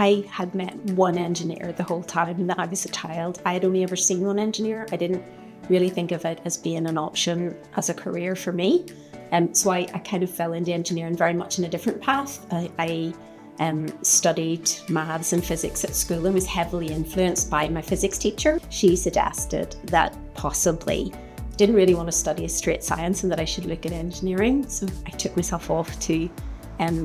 I had met one engineer the whole time that I was a child. I had only ever seen one engineer. I didn't really think of it as being an option as a career for me. So I kind of fell into engineering very much in a different path. I studied maths and physics at school and was heavily influenced by my physics teacher. She suggested that possibly didn't really want to study a straight science and that I should look at engineering. So I took myself off to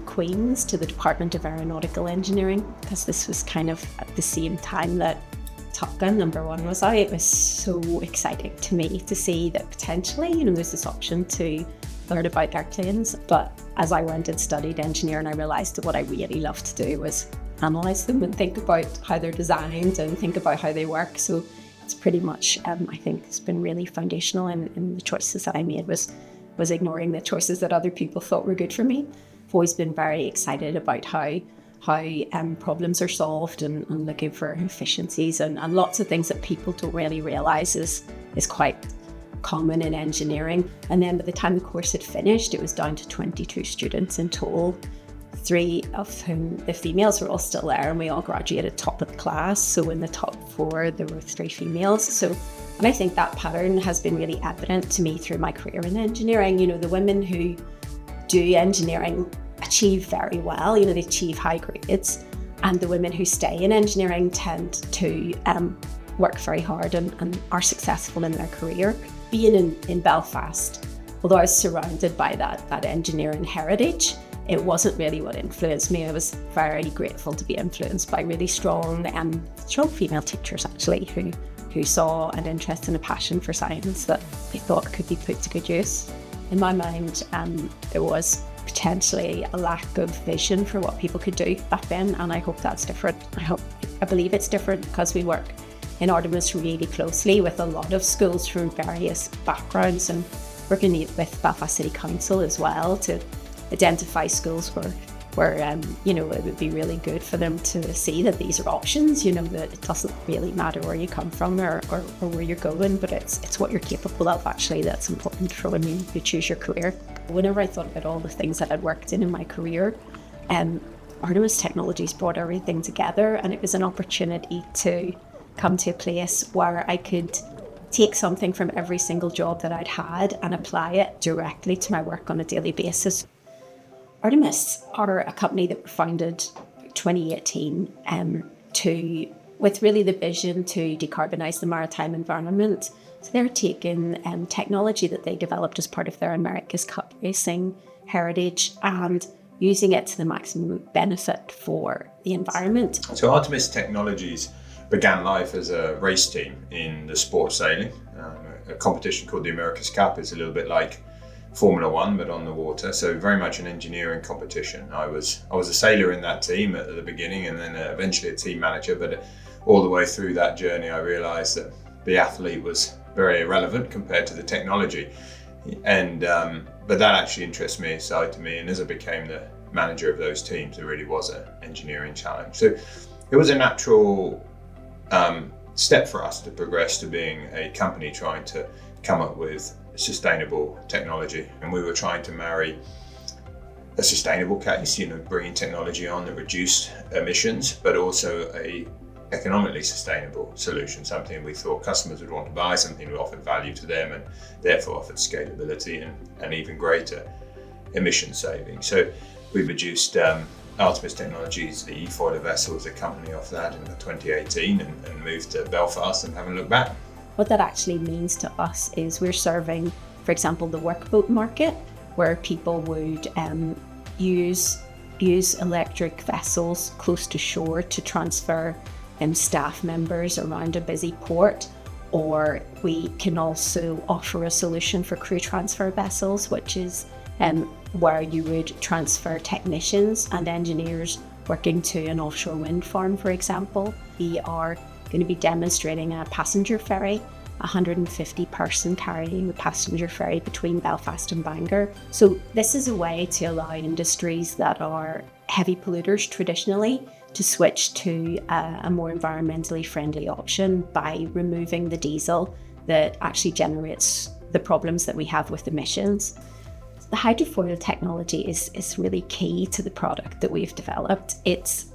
Queen's, to the Department of Aeronautical Engineering, because this was kind of at the same time that Top Gun #1 was out. It was so exciting to me to see that potentially, there's this option to learn about airplanes. But as I went and studied engineering, I realised that what I really loved to do was analyse them and think about how they're designed and think about how they work. So it's pretty much, I think it's been really foundational in the choices that I made was ignoring the choices that other people thought were good for me. I've always been very excited about how problems are solved and looking for efficiencies and lots of things that people don't really realise is quite common in engineering. And then by the time the course had finished, it was down to 22 students in total, 3 of whom the females were all still there, and we all graduated top of the class. So in the top 4, there were 3 females. And I think that pattern has been really evident to me through my career in engineering. The women who do engineering achieve very well, they achieve high grades, and the women who stay in engineering tend to work very hard and are successful in their career. Being in Belfast, although I was surrounded by that engineering heritage, it wasn't really what influenced me. I was very grateful to be influenced by really strong female teachers actually who saw an interest and a passion for science that they thought could be put to good use. In my mind, there was potentially a lack of vision for what people could do back then, and I hope that's different. I believe it's different because we work in Artemis really closely with a lot of schools from various backgrounds, and working with Belfast City Council as well to identify schools where it would be really good for them to see that these are options, that it doesn't really matter where you come from or where you're going, but it's what you're capable of actually that's important for when you choose your career. Whenever I thought about all the things that I'd worked in my career, Artemis Technologies brought everything together, and it was an opportunity to come to a place where I could take something from every single job that I'd had and apply it directly to my work on a daily basis. Artemis are a company that were founded in 2018 with really the vision to decarbonise the maritime environment. So they're taking technology that they developed as part of their America's Cup racing heritage and using it to the maximum benefit for the environment. So Artemis Technologies began life as a race team in the sport of sailing. A competition called the America's Cup is a little bit like Formula One, but on the water. So very much an engineering competition. I was a sailor in that team at the beginning, and then eventually a team manager. But all the way through that journey, I realised that the athlete was very irrelevant compared to the technology. And but that actually interests me, excited me. And as I became the manager of those teams, it really was an engineering challenge. So it was a natural step for us to progress to being a company trying to come up with sustainable technology, and we were trying to marry a sustainable case, bringing technology on that reduced emissions, but also a economically sustainable solution, something we thought customers would want to buy, something that offered value to them and therefore offered scalability and even greater emission savings. So we produced Artemis Technologies, the eFoiler vessel, as a company off that in 2018 and moved to Belfast and haven't looked back. What that actually means to us is we're serving, for example, the workboat market, where people would use electric vessels close to shore to transfer staff members around a busy port. Or we can also offer a solution for crew transfer vessels, which is where you would transfer technicians and engineers working to an offshore wind farm, for example. We are going to be demonstrating a passenger ferry, 150 person carrying the passenger ferry between Belfast and Bangor. So this is a way to allow industries that are heavy polluters traditionally to switch to a more environmentally friendly option by removing the diesel that actually generates the problems that we have with emissions. The hydrofoil technology is really key to the product that we've developed. It's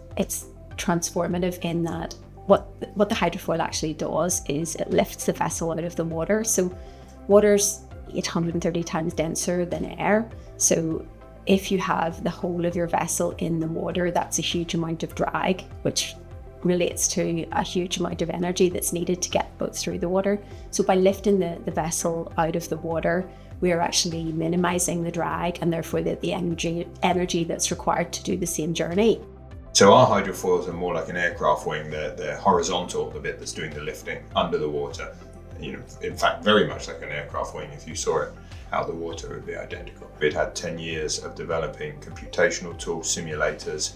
transformative in that what the hydrofoil actually does is it lifts the vessel out of the water. So water's 830 times denser than air. So if you have the whole of your vessel in the water, that's a huge amount of drag, which relates to a huge amount of energy that's needed to get boats through the water. So by lifting the vessel out of the water, we are actually minimizing the drag and therefore the energy that's required to do the same journey. So our hydrofoils are more like an aircraft wing. They're horizontal, the bit that's doing the lifting under the water. In fact, very much like an aircraft wing. If you saw it out the water, it would be identical. It had 10 years of developing computational tools, simulators,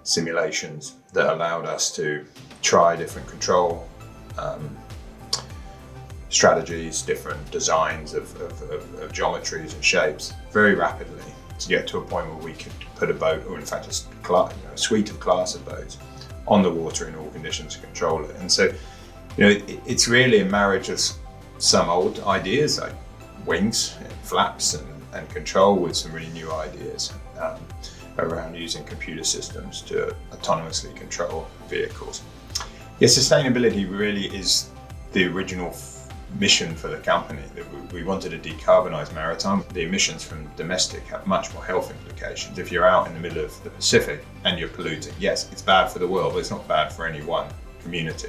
simulations that allowed us to try different control strategies, different designs of geometries and shapes very rapidly to get to a point where we could put a boat, or in fact a suite of class of boats, on the water in all conditions to control it. And so, it's really a marriage of some old ideas like wings and flaps and control with some really new ideas around using computer systems to autonomously control vehicles. Yeah, sustainability really is the original mission for the company. That we wanted to decarbonise maritime. The emissions from domestic have much more health implications. If you're out in the middle of the Pacific and you're polluting, yes, it's bad for the world, but it's not bad for any one community.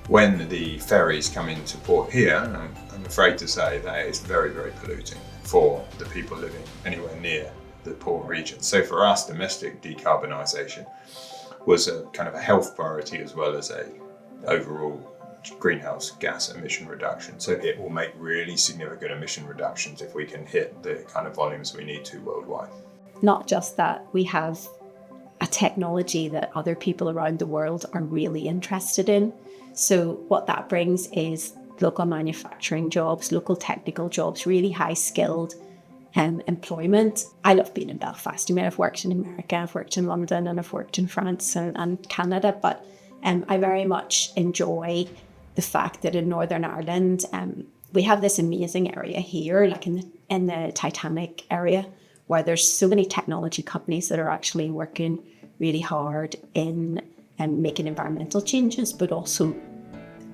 When the ferries come into port here, I'm afraid to say that it's very, very polluting for the people living anywhere near the port region. So for us, domestic decarbonisation was a kind of a health priority as well as a overall greenhouse gas emission reduction. So it will make really significant emission reductions if we can hit the kind of volumes we need to worldwide. Not just that, we have a technology that other people around the world are really interested in. So what that brings is local manufacturing jobs, local technical jobs, really high skilled employment. I love being in Belfast. I've worked in America, I've worked in London, and I've worked in France and Canada, but I very much enjoy the fact that in Northern Ireland, we have this amazing area here, like in the Titanic area, where there's so many technology companies that are actually working really hard in making environmental changes, but also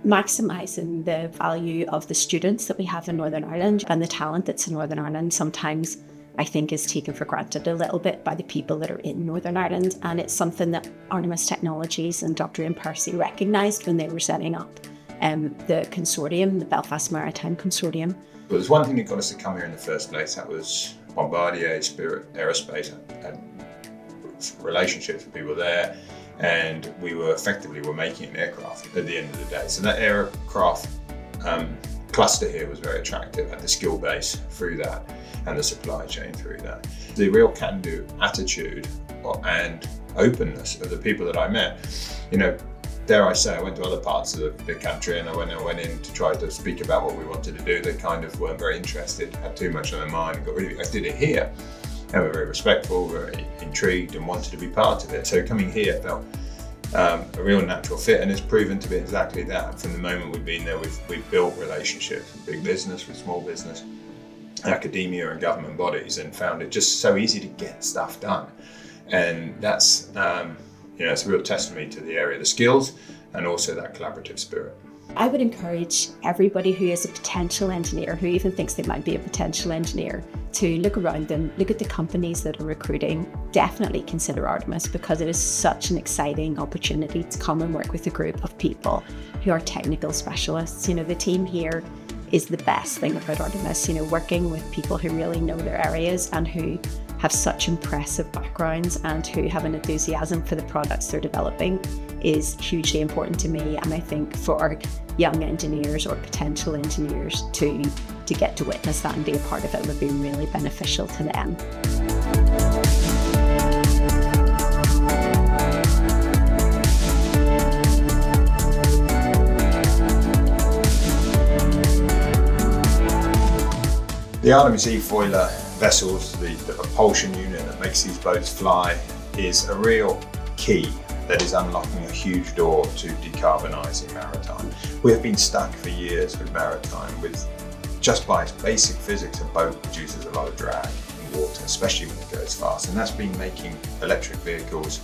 maximising the value of the students that we have in Northern Ireland, and the talent that's in Northern Ireland sometimes I think is taken for granted a little bit by the people that are in Northern Ireland. And it's something that Artemis Technologies and Dr. Ian Percy recognised when they were setting up the consortium, the Belfast Maritime Consortium. Well, there's one thing that got us to come here in the first place. That was Bombardier, Spirit Aerospace. I had relationships with people there, and we were making an aircraft at the end of the day. So that aircraft cluster here was very attractive, had the skill base through that and the supply chain through that. The real can-do attitude and openness of the people that I met, dare I say, I went to other parts of the country, and when I went in to try to speak about what we wanted to do, they kind of weren't very interested, had too much on their mind, and I did it here. They were very respectful, very intrigued, and wanted to be part of it. So coming here felt a real natural fit, and it's proven to be exactly that. From the moment we've been there, we've built relationships with big business, with small business, academia and government bodies, and found it just so easy to get stuff done. And that's it's a real testimony to the area, the skills, and also that collaborative spirit. I would encourage everybody who is a potential engineer, who even thinks they might be a potential engineer, to look around them, look at the companies that are recruiting. Definitely consider Artemis, because it is such an exciting opportunity to come and work with a group of people who are technical specialists. The team here is the best thing about Artemis, working with people who really know their areas and who have such impressive backgrounds and who have an enthusiasm for the products they're developing is hugely important to me. And I think for young engineers or potential engineers to get to witness that and be a part of it would be really beneficial to them. The Artemis eFoiler vessels, the propulsion unit that makes these boats fly, is a real key that is unlocking a huge door to decarbonising maritime. We have been stuck for years with maritime, just by its basic physics, a boat produces a lot of drag in water, especially when it goes fast. And that's been making electric vehicles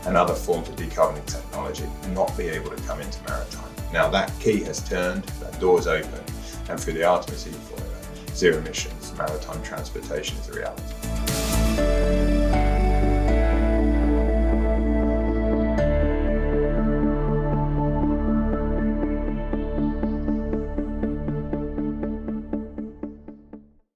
and other forms of decarboning technology not be able to come into maritime. Now that key has turned, that door's open, and through the Artemis eFoiler, zero emissions maritime transportation is a reality.